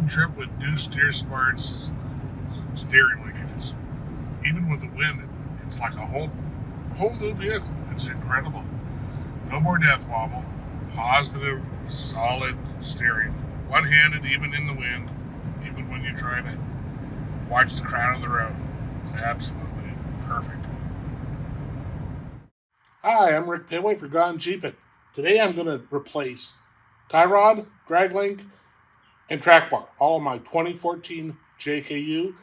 fun trip with new steer smarts steering linkages. Even with the wind, it's like a whole new vehicle. It's incredible. No more death wobble. Positive, solid steering. One-handed, even in the wind, even when you're trying to watch the crowd on the road. It's absolutely perfect. Hi, I'm Rick Péwé for Gone Jeepin'. Today I'm going to replace tie rod, drag link, and track bar, all of my 2014 JKU.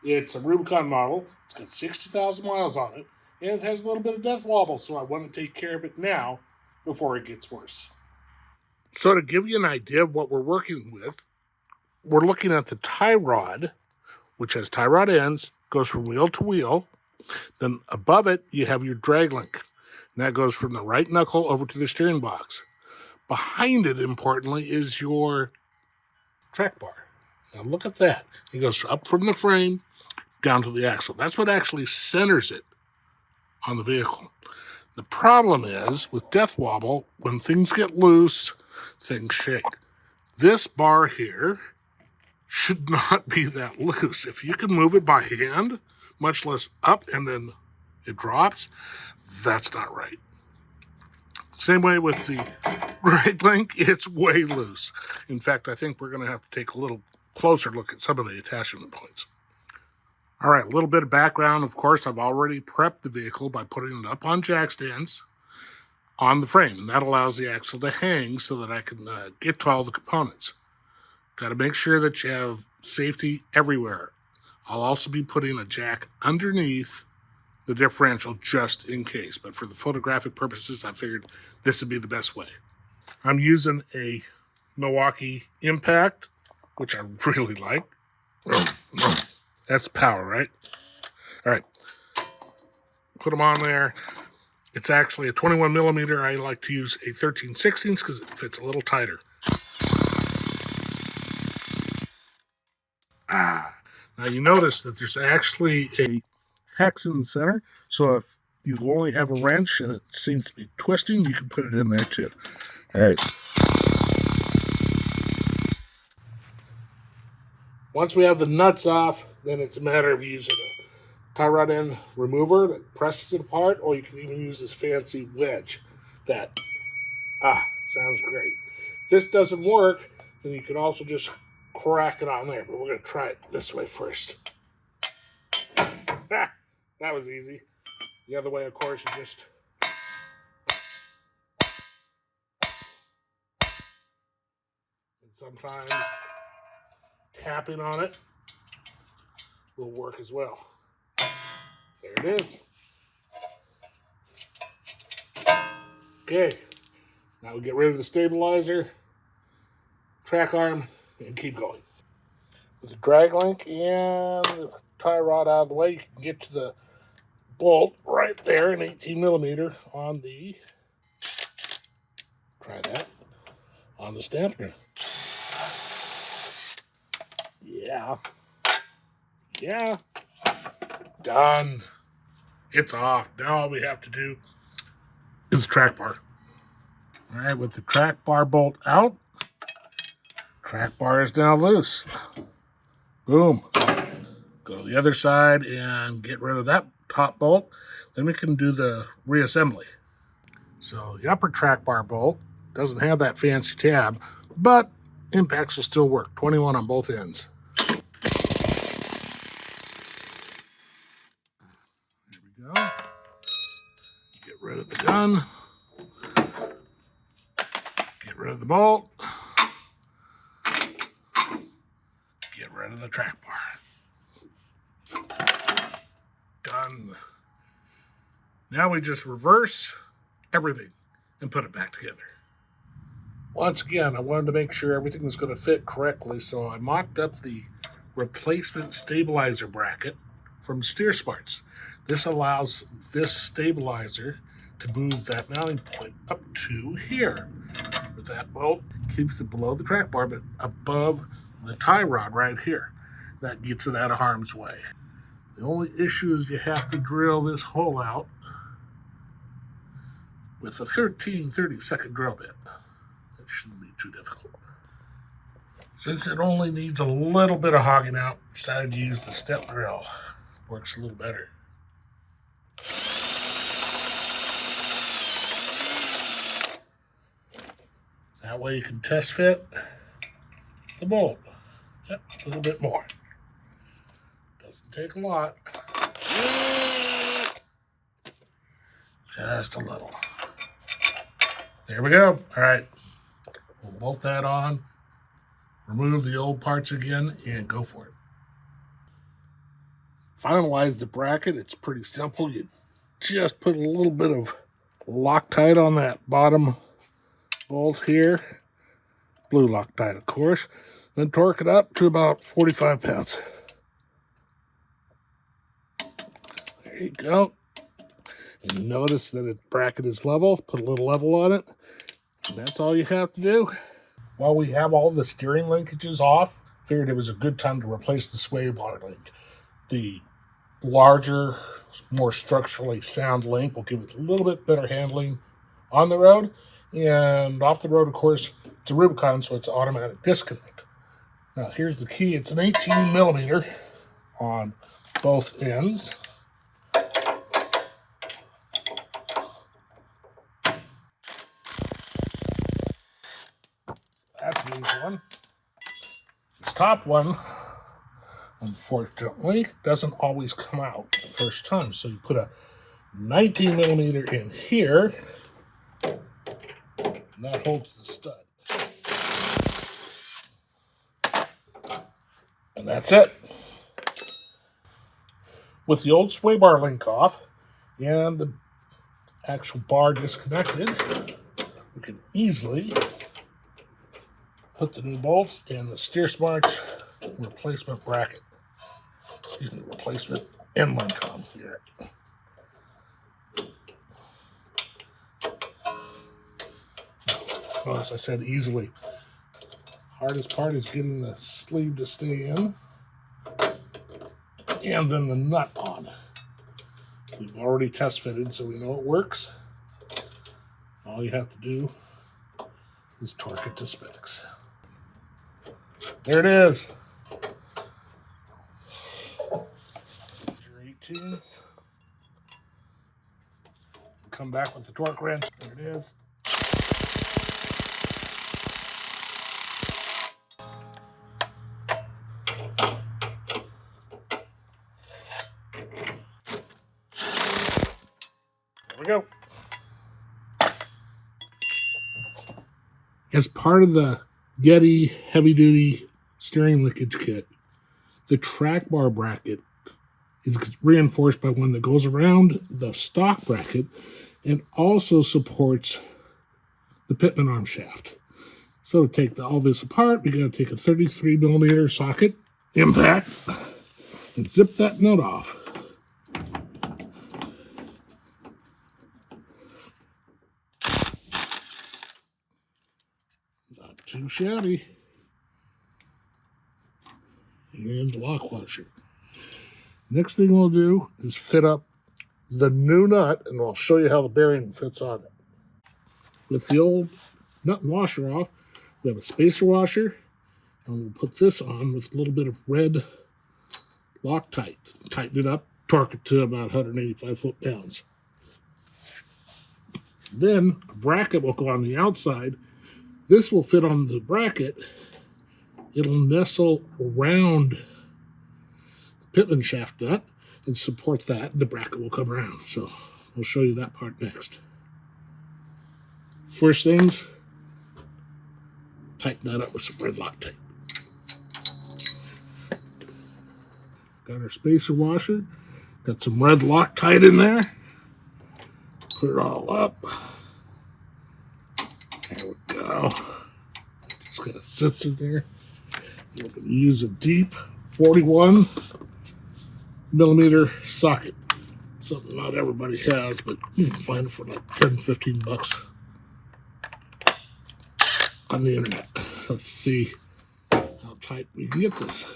It's a Rubicon model. It's got 60,000 miles on it, and it has a little bit of death wobble, so I want to take care of it now before it gets worse. So to give you an idea of what we're working with, we're looking at the tie rod, which has tie rod ends, goes from wheel to wheel. Then above it, you have your drag link, and that goes from the right knuckle over to the steering box. Behind it, importantly, is your track bar. Now look at that. It goes up from the frame down to the axle. That's what actually centers it on the vehicle. The problem is, with death wobble, when things get loose, things shake. This bar here should not be that loose. If you can move it by hand, much less up and then it drops, that's not right. Same way with the drag link, it's way loose. In fact, I think we're going to have to take a little closer look at some of the attachment points. All right, a little bit of background. Of course, I've already prepped the vehicle by putting it up on jack stands on the frame, and that allows the axle to hang so that I can get to all the components. Got to make sure that you have safety everywhere. I'll also be putting a jack underneath the differential just in case, but for the photographic purposes, I figured this would be the best way. I'm using a Milwaukee Impact, which I really like. That's power, right? All right. Put them on there. It's actually a 21 millimeter. I like to use a 13/16 because it fits a little tighter. Now you notice that there's actually a hex in the center. So if you only have a wrench and it seems to be twisting, you can put it in there too. All right. Once we have the nuts off, then it's a matter of using a tie rod end remover that presses it apart, or you can even use this fancy wedge that, sounds great. If this doesn't work, then you can also just crack it on there, but we're going to try it this way first. That was easy. The other way, of course, you just and sometimes tapping on it will work as well. There it is. Okay, now we get rid of the stabilizer, track arm, and keep going. With the drag link and the tie rod out of the way, you can get to the bolt right there, an 18 millimeter on the, try that, on the stamper. Yeah, done. It's off. Now all we have to do is the track bar. All right, with the track bar bolt out, track bar is now loose. Boom. Go to the other side and get rid of that top bolt. Then we can do the reassembly. So the upper track bar bolt doesn't have that fancy tab, but impacts will still work. 21 on both ends. There we go. Get rid of the gun. Get rid of the bolt. Get rid of the track bar. Done. Now we just reverse everything and put it back together. Once again, I wanted to make sure everything was going to fit correctly, so I mocked up the replacement stabilizer bracket from Steer Smarts. This allows this stabilizer to move that mounting point up to here. With that bolt, keeps it below the track bar, but above the tie rod right here. That gets it out of harm's way. The only issue is you have to drill this hole out with a 13/32 drill bit. It shouldn't be too difficult. Since it only needs a little bit of hogging out, decided to use the step drill. Works a little better. That way you can test fit the bolt. Yep, a little bit more. Doesn't take a lot. Just a little. There we go. All right. We'll bolt that on, remove the old parts again, and go for it. Finalize the bracket. It's pretty simple. You just put a little bit of Loctite on that bottom bolt here. Blue Loctite, of course. Then torque it up to about 45 pounds. There you go. And notice that the bracket is level. Put a little level on it. And that's all you have to do. While we have all the steering linkages off, figured it was a good time to replace the sway bar link. The larger, more structurally sound link will give it a little bit better handling on the road. And off the road, of course, it's a Rubicon, so it's automatic disconnect. Now, here's the key. It's an 18 millimeter on both ends. That's the easy one. This top one, unfortunately, doesn't always come out the first time. So you put a 19 millimeter in here, and that holds the stud. And that's it. With the old sway bar link off and the actual bar disconnected, we can easily put the new bolts in the Steer Smarts replacement bracket. Excuse me, replacement end link on here. Notice I said easily. Hardest part is getting the sleeve to stay in and then the nut on. We've already test fitted, so we know it works. All you have to do is torque it to specs. There it is. Your 18. Come back with the torque wrench. There it is. There we go. As part of the YETI heavy-duty steering linkage kit, the track bar bracket is reinforced by one that goes around the stock bracket and also supports the pitman arm shaft. So to take all this apart, we got to take a 33 millimeter socket impact and zip that nut off. Not too shabby. And lock washer. Next thing we'll do is fit up the new nut, and I'll show you how the bearing fits on it. With the old nut and washer off, we have a spacer washer, and we'll put this on with a little bit of red Loctite. Tighten it up, torque it to about 185 foot-pounds. Then a bracket will go on the outside. This will fit on the bracket. It'll nestle around the pitman shaft nut and support that. The bracket will come around. So we'll show you that part next. First things, tighten that up with some red Loctite. Got our spacer washer. Got some red Loctite in there. Put it all up. There we go. Just kind of sits in there. We're going to use a deep 41 millimeter socket. Something not everybody has, but you can find it for like 10, 15 bucks on the internet. Let's see how tight we can get this.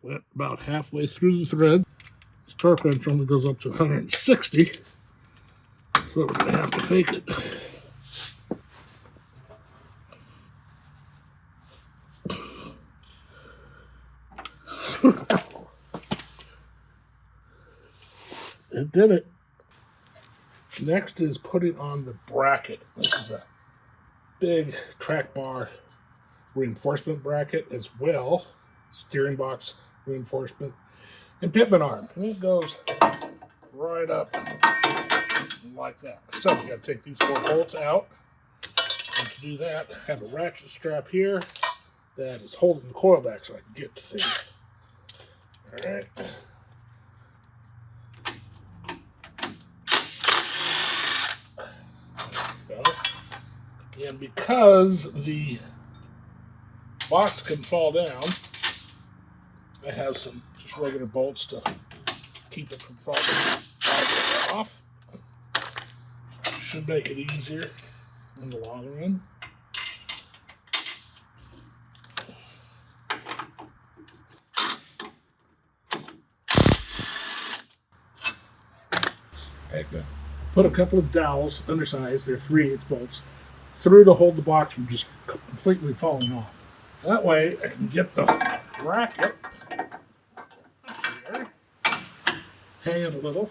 Went about halfway through the thread. This torque wrench only goes up to 160, so we're going to have to fake it. It did it. Next is putting on the bracket. This is a big track bar reinforcement bracket, as well steering box reinforcement and pitman arm, and it goes right up like that. So we got to take these 4 bolts out, and to do that, I have a ratchet strap here that is holding the coil back so I can get to things. All right. And because the box can fall down, I have some just regular bolts to keep it from falling off. Should make it easier in the long run. Put a couple of dowels, undersized, they're 3/8 bolts, through to hold the box from just completely falling off. That way I can get the bracket here, hang it a little,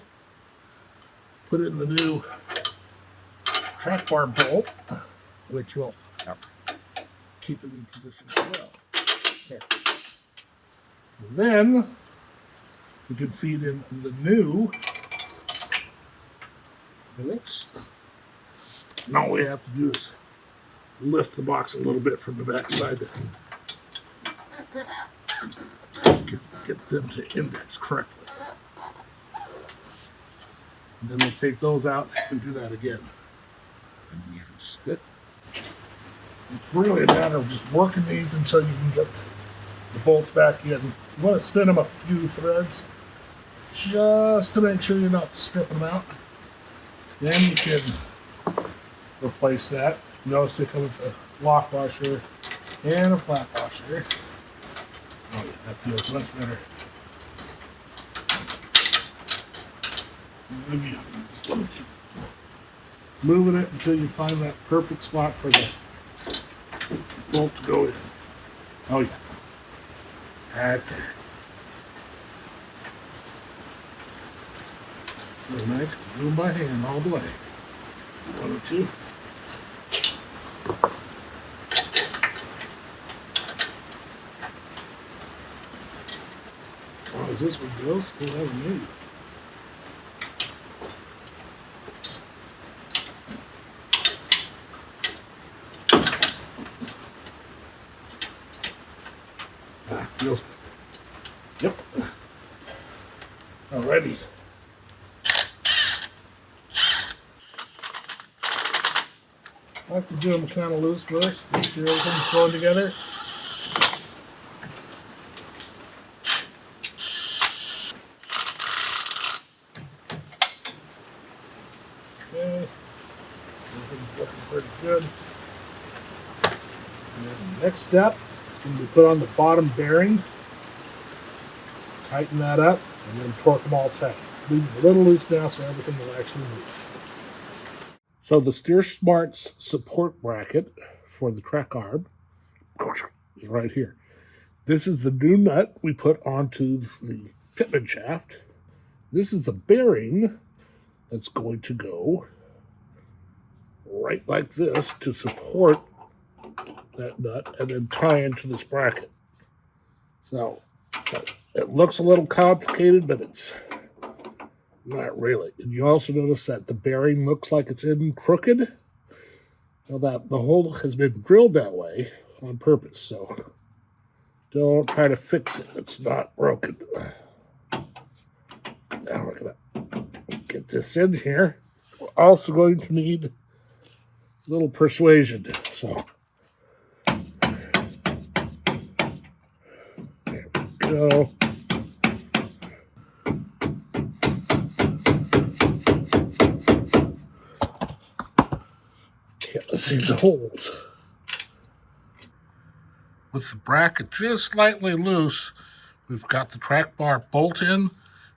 put it in the new track bar bolt, which will keep it in position as well. There. Then we can feed in the new bolts. And all we have to do is lift the box a little bit from the back side to get them to index correctly. And then we'll take those out and do that again. Just good. It's really a matter of just working these until you can get the bolts back in. You want to spin them a few threads just to make sure you're not stripping them out. Then you can replace that. Notice they come with a lock washer and a flat washer. Oh yeah, that feels much better. Just let me keep moving it until you find that perfect spot for the bolt to go in. Oh yeah. Right there. So nice, doing by hand all the way. 1 or 2. Well, as this one goes, we'll have a new. Feels good. Yep. Alrighty. I like to do them kind of loose first, make sure everything's going together. Okay, everything's looking pretty good. And then the next step is going to be put on the bottom bearing, tighten that up, and then torque them all tight. Leave them a little loose now so everything will actually move. So the Steer Smarts support bracket for the track arm is right here. This is the new nut we put onto the pitman shaft. This is the bearing that's going to go right like this to support that nut and then tie into this bracket. So it looks a little complicated, but it's not really. And you also notice that the bearing looks like it's in crooked. Now that the hole has been drilled that way on purpose, so don't try to fix it. It's not broken. Now we're going to get this in here. We're also going to need a little persuasion. So there we go. Let's see the holes. With the bracket just slightly loose, We've got the track bar bolt in.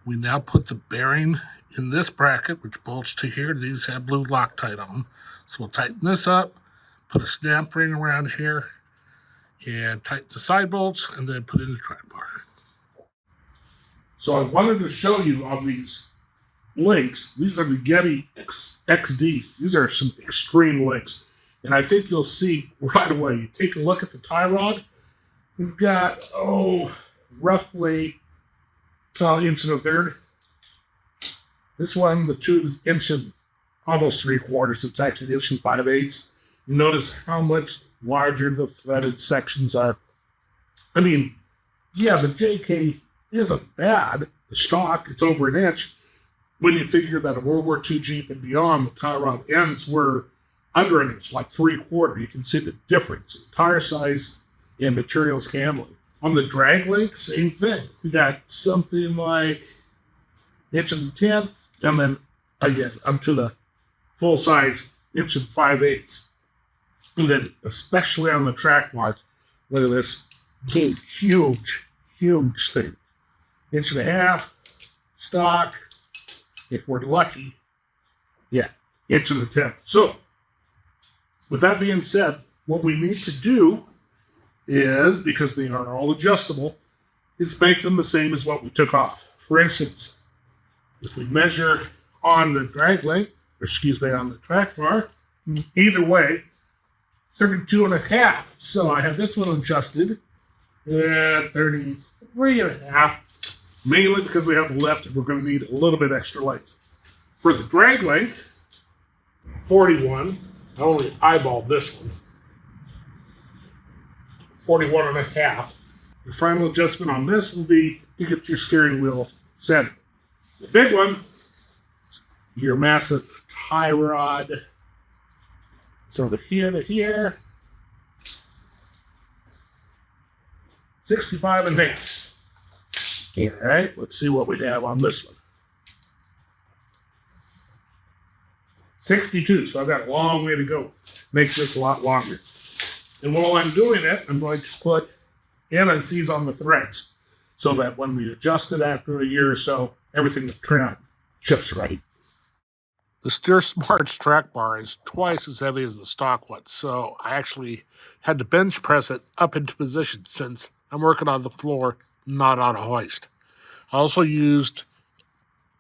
We now put the bearing in this bracket, which bolts to here. These have blue Loctite on them. So we'll tighten this up, put a snap ring around here, and tighten the side bolts, and then put in the track bar. So I wanted to show you on these links. These are the YETI XD. These are some extreme links. And I think you'll see right away. You take a look at the tie rod. We've got, roughly an inch and a third. This one, the tube is inch and almost 3/4. It's actually inch and 5/8. You notice how much larger the threaded sections are. I mean, yeah, the JK isn't bad. The stock, it's over an inch. When you figure that a World War II Jeep and beyond, the tie rod ends were under an inch, like 3/4. You can see the difference in tire size and materials handling. On the drag link, same thing. We got something like inch and 1/10, and then again up to the full size inch and 5/8. And then especially on the track bar, look at this big, huge thing. Inch and a half, stock. If we're lucky, inch and 1/10. So, with that being said, what we need to do is, because they are all adjustable, is make them the same as what we took off. For instance, if we measure on the drag link, on the track bar, either way, 32.5. So I have this one adjusted at 33.5, mainly because we have the left and we're going to need a little bit extra length. For the drag length, 41. I only eyeballed this one. 41.5. Your final adjustment on this will be to get your steering wheel centered. The big one, your massive tie rod. So the here to here, 65.5. All right, let's see what we have on this one. 62, so I've got a long way to go. Makes this a lot longer. And while I'm doing it, I'm going to put NNCs on the threads so that when we adjust it after a year or so, everything will turn out just right. The Steer Smart's track bar is twice as heavy as the stock one, so I actually had to bench press it up into position since I'm working on the floor, not on a hoist. I also used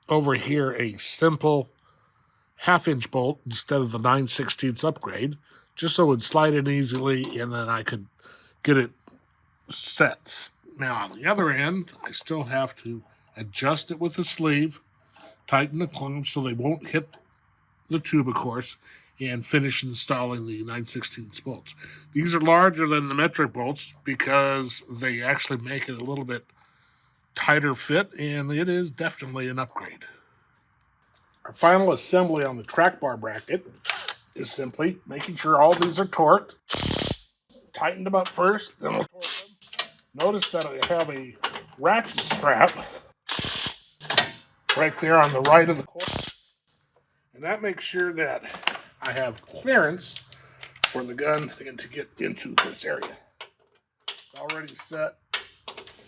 over here a simple half-inch bolt instead of the 9/16 upgrade, just so it would slide in easily and then I could get it set. Now on the other end, I still have to adjust it with the sleeve, tighten the clamps so they won't hit the tube, of course, and finish installing the 9/16 bolts. These are larger than the metric bolts because they actually make it a little bit tighter fit, and it is definitely an upgrade. Our final assembly on the track bar bracket is simply making sure all these are torqued. Tighten them up first, then we'll torque them. Notice that I have a ratchet strap right there on the right of the core. And that makes sure that I have clearance for the gun to get into this area. It's already set.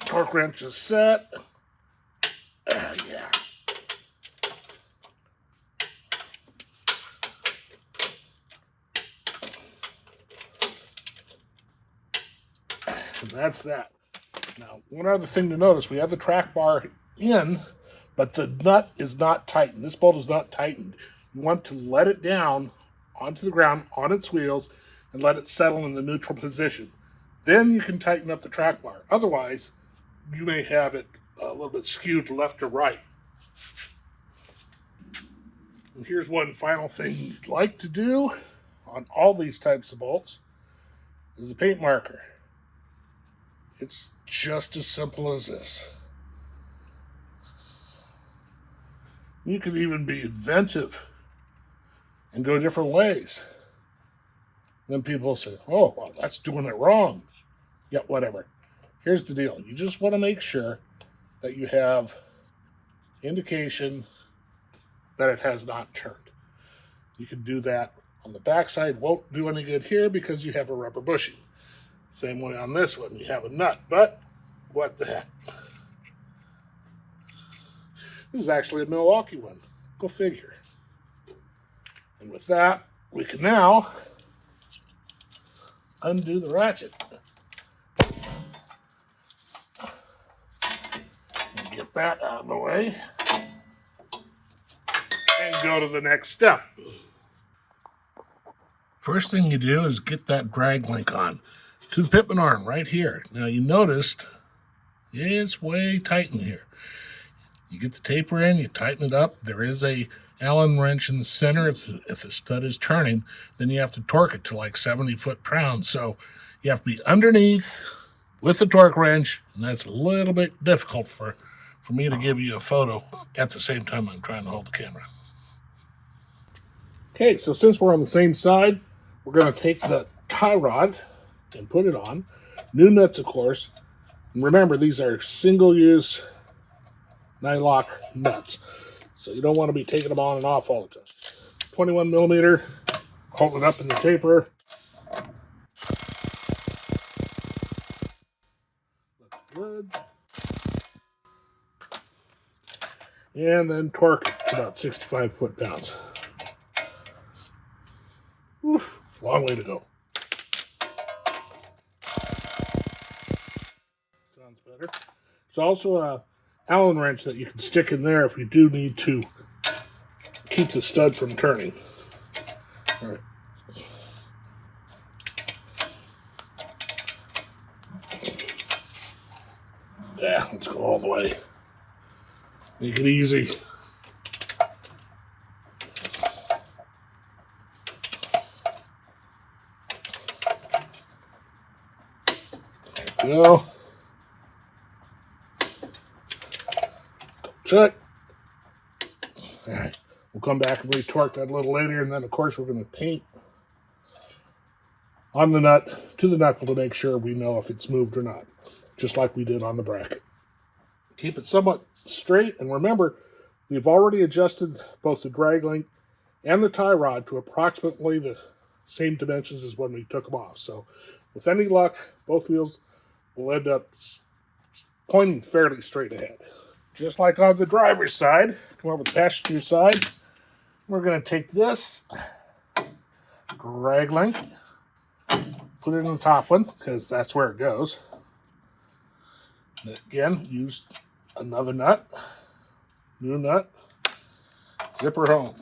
Torque wrench is set. Yeah. And that's that. Now, one other thing to notice, we have the track bar in, but the nut is not tightened. This bolt is not tightened. You want to let it down onto the ground on its wheels and let it settle in the neutral position. Then you can tighten up the track bar. Otherwise, you may have it a little bit skewed left or right. And here's one final thing you'd like to do on all these types of bolts is a paint marker. It's just as simple as this. You can even be inventive and go different ways. Then people say, oh, well, that's doing it wrong. Yeah, whatever. Here's the deal. You just want to make sure that you have indication that it has not turned. You can do that on the backside. Won't do any good here because you have a rubber bushing. Same way on this one. You have a nut, but what the heck. This is actually a Milwaukee one. Go figure. And with that, we can now undo the ratchet. And get that out of the way. And go to the next step. First thing you do is get that drag link on to the pitman arm right here. Now you noticed it's way tight in here. You get the taper in, you tighten it up. There is a Allen wrench in the center. If the stud is turning, then you have to torque it to like 70 foot-pounds. So you have to be underneath with the torque wrench, and that's a little bit difficult for me to give you a photo at the same time I'm trying to hold the camera. Okay, so since we're on the same side, we're going to take the tie rod and put it on. New nuts, of course. And remember, these are single-use nylock nuts. So you don't want to be taking them on and off all the time. 21 millimeter, hold it up in the taper. Looks good. And then torque it to about 65 foot-pounds. Long way to go. Sounds better. There's also a Allen wrench that you can stick in there if you do need to keep the stud from turning. All right. Yeah, let's go all the way. Make it easy. There we go. Check. All right. We'll come back and retorque that a little later, and then, of course, we're going to paint on the nut to the knuckle to make sure we know if it's moved or not, just like we did on the bracket. Keep it somewhat straight, and remember, we've already adjusted both the drag link and the tie rod to approximately the same dimensions as when we took them off. So, with any luck, both wheels will end up pointing fairly straight ahead. Just like on the driver's side, come over to the passenger side, we're going to take this drag link, put it in the top one, because that's where it goes. And again, use another nut, new nut, zipper home.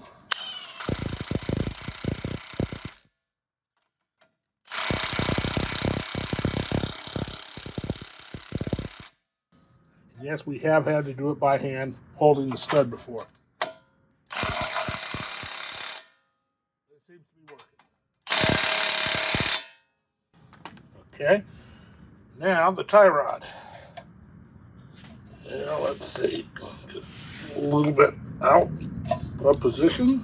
Yes, we have had to do it by hand, holding the stud before. It seems to be working. Okay, now the tie rod. Now let's see, get a little bit out of position.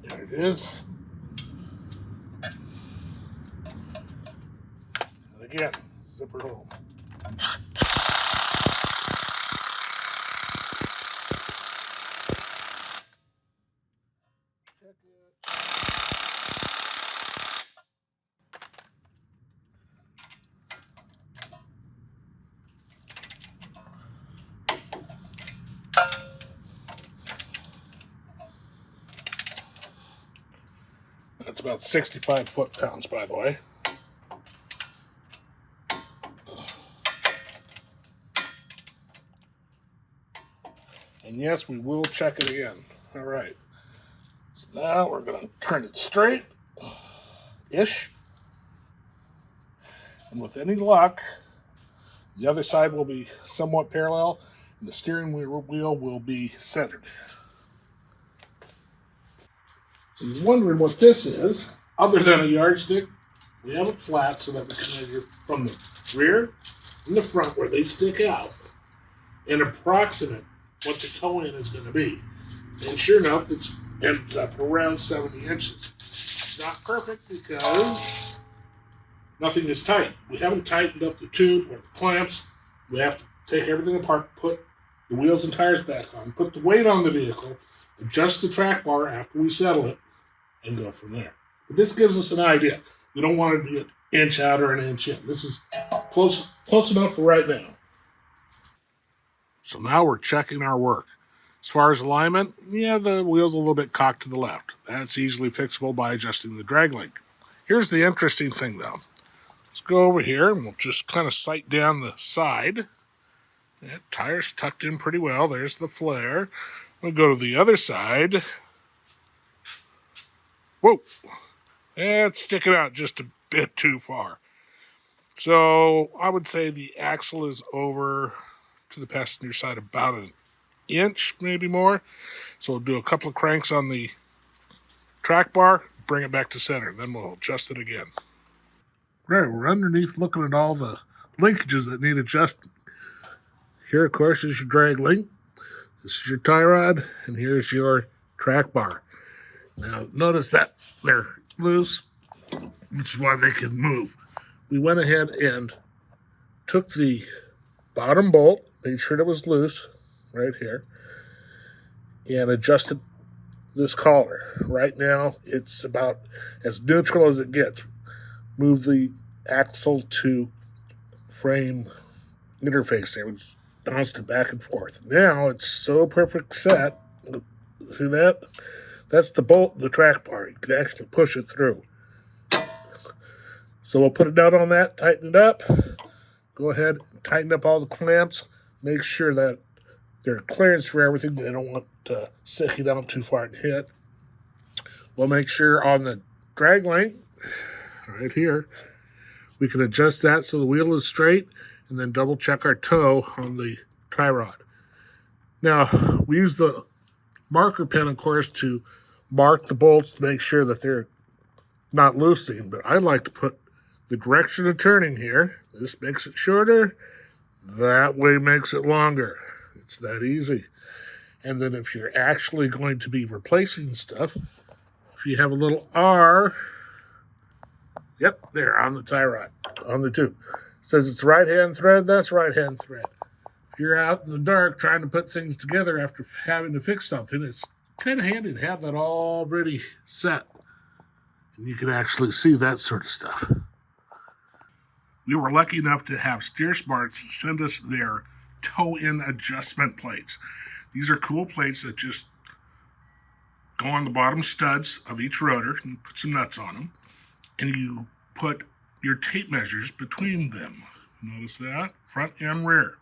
There it is. Again, zipper home. Check it. That's about 65 foot-pounds, by the way. And yes, we will check it again. All right. So now we're going to turn it straight-ish. And with any luck, the other side will be somewhat parallel, and the steering wheel will be centered. So you're wondering what this is. Other than a yardstick, we have it flat so that we can measure from the rear and the front where they stick out and approximate what the toe in is going to be. And sure enough, it ends up around 70 inches. It's not perfect because nothing is tight. We haven't tightened up the tube or the clamps. We have to take everything apart, put the wheels and tires back on, put the weight on the vehicle, adjust the track bar after we settle it, and go from there. But this gives us an idea. We don't want it to be an inch out or an inch in. This is Close enough for right now. So now we're checking our work. As far as alignment, yeah, the wheel's a little bit cocked to the left. That's easily fixable by adjusting the drag link. Here's the interesting thing, though. Let's go over here, and we'll just kind of sight down the side. That tire's tucked in pretty well. There's the flare. We'll go to the other side. Whoa! It's sticking out just a bit too far. So I would say the axle is over to the passenger side about an inch, maybe more. So we'll do a couple of cranks on the track bar, bring it back to center, then we'll adjust it again. Right, we're underneath looking at all the linkages that need adjusting. Here, of course, is your drag link. This is your tie rod, and here's your track bar. Now, notice that they're loose, which is why they can move. We went ahead and took the bottom bolt, made sure it was loose, right here, and adjusted this collar. Right now, it's about as neutral as it gets. Move the axle to frame interface there, which bounced it back and forth. Now it's so perfect set. See that? That's the bolt, the track bar. You can actually push it through. So we'll put a nut on that, tighten it up. Go ahead and tighten up all the clamps. Make sure that there's clearance for everything. They don't want to stick it out too far and hit. We'll make sure on the drag link, right here, we can adjust that so the wheel is straight, and then double check our toe on the tie rod. Now, we use the marker pen, of course, to mark the bolts to make sure that they're not loosening, but I like to put the direction of turning here. This makes it shorter, that way makes it longer. It's that easy. And then if you're actually going to be replacing stuff, if you have a little R, yep, there on the tie rod, on the tube. It says it's right-hand thread, that's right-hand thread. If you're out in the dark trying to put things together after having to fix something, it's kind of handy to have that already set. And you can actually see that sort of stuff. We were lucky enough to have Steer Smarts send us their toe-in adjustment plates. These are cool plates that just go on the bottom studs of each rotor and put some nuts on them. And you put your tape measures between them. Notice that? Front and rear.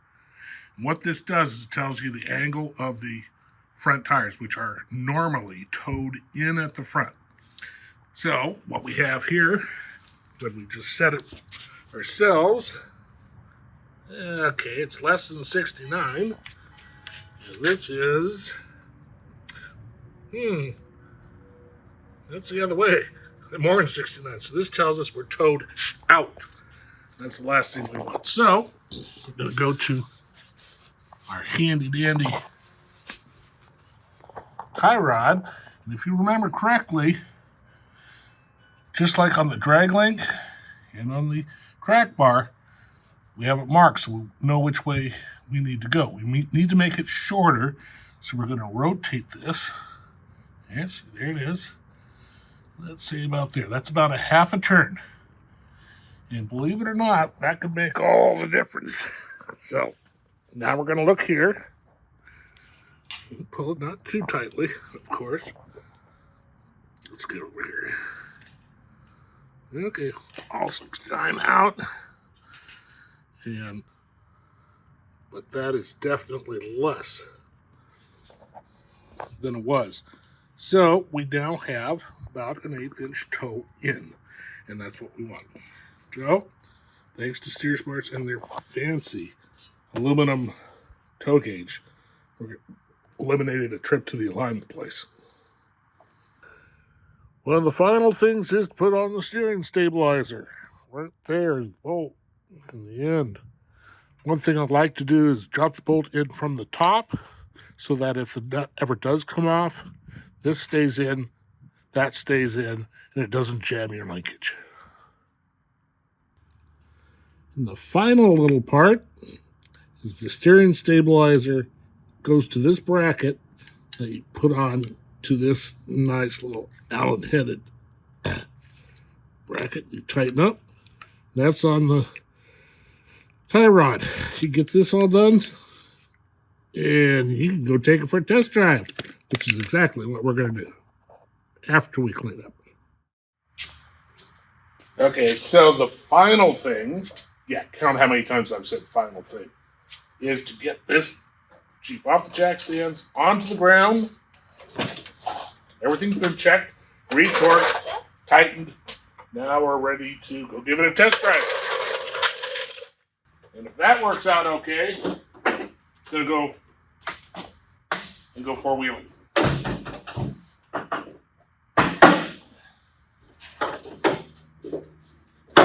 And what this does is it tells you the angle of the front tires, which are normally towed in at the front. So what we have here, when we just set it ourselves, okay, it's less than 69. And this is, that's the other way. More than 69. So this tells us we're towed out. That's the last thing we want. So we're going to go to our handy dandy tie rod. And if you remember correctly, just like on the drag link and on the track bar, we have it marked so we know which way we need to go. We need to make it shorter. So we're going to rotate this. Yes, there it is. Let's see about there. That's about a half a turn. And believe it or not, that could make all the difference. So now we're going to look here. Pull it not too tightly, of course. Let's get over here. Okay, all 69 out. But that is definitely less than it was. So we now have about an 1/8 inch toe in, and that's what we want. So, thanks to Steer Smarts and their fancy aluminum toe gauge, we eliminated a trip to the alignment place. One of the final things is to put on the steering stabilizer. Right there is the bolt in the end. One thing I'd like to do is drop the bolt in from the top so that if the nut ever does come off, this stays in, that stays in, and it doesn't jam your linkage. And the final little part is the steering stabilizer goes to this bracket that you put on to this nice little Allen-headed bracket. You tighten up. That's on the tie rod. You get this all done, and you can go take it for a test drive, which is exactly what we're going to do after we clean up. Okay, so the final thing, count how many times I've said final thing, is to get this Jeep off the jack stands, onto the ground. Everything's been checked, retorqued, tightened. Now we're ready to go give it a test drive. And if that works out okay, it's going to go four-wheeling.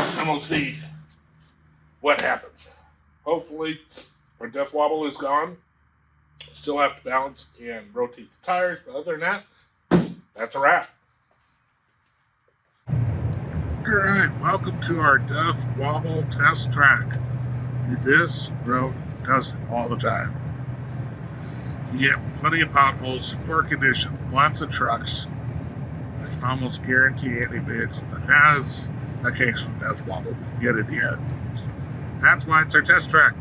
And we'll see what happens. Hopefully, our death wobble is gone. Still have to balance and rotate the tires, but other than that, that's a wrap. All right, welcome to our death wobble test track. This road does it all the time. Yep, plenty of potholes, poor condition, lots of trucks. I can almost guarantee any vehicle that has occasional death wobble will get it here. That's why it's our test track.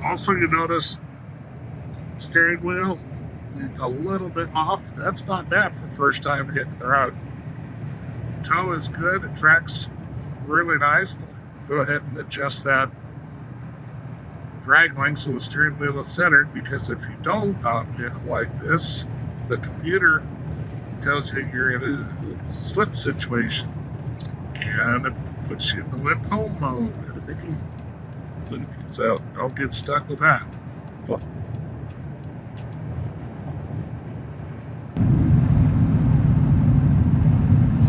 Also, you notice steering wheel, it's a little bit off. That's not bad for first time hitting the road. The toe is good. It tracks really nice. We'll go ahead and adjust that drag length so the steering wheel is centered, because if you don't on a vehicle like this, the computer tells you you're in a slip situation and it puts you in the limp home mode. So don't get stuck with that.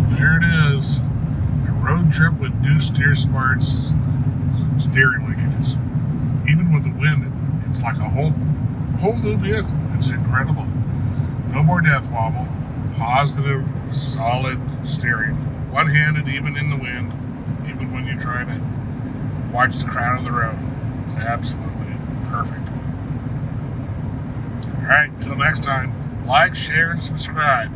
There it is. A road trip with new Steer Smart's steering linkages. Even with the wind, it's like a whole new vehicle. It's incredible. No more death wobble. Positive, solid steering. One-handed, even in the wind. Even when you're trying to watch the crowd on the road. It's absolutely perfect. All right, until next time, like, share, and subscribe.